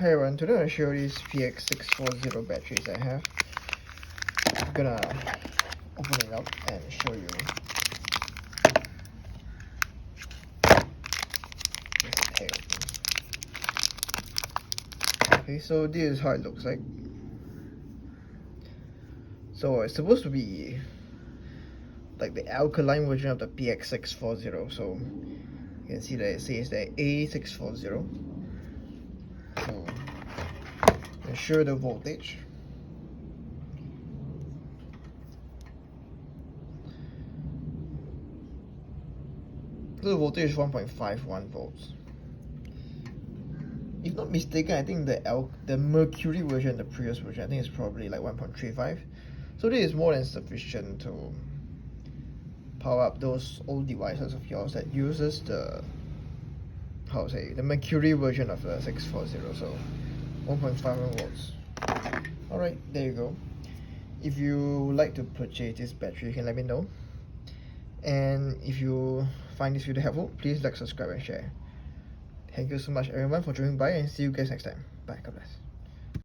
Hey everyone, today I'm going to show you these PX640 batteries I have. I'm gonna open it up and show you this pair. Okay, so this is how it looks like. So it's supposed to be like the alkaline version of the PX640. So you can see that it says the A640. So ensure the voltage. So the voltage is 1.51 volts. If not mistaken, I think the mercury version, the previous version, I think it's probably like 1.35. So this is more than sufficient to power up those old devices of yours that uses the the mercury version of the 640. So 1.51 volts. Alright, there you go. If you would like to purchase this battery, you can let me know. And if you find this video helpful, please like, subscribe and share. Thank you so much everyone for joining by, and see you guys next time. Bye, God bless.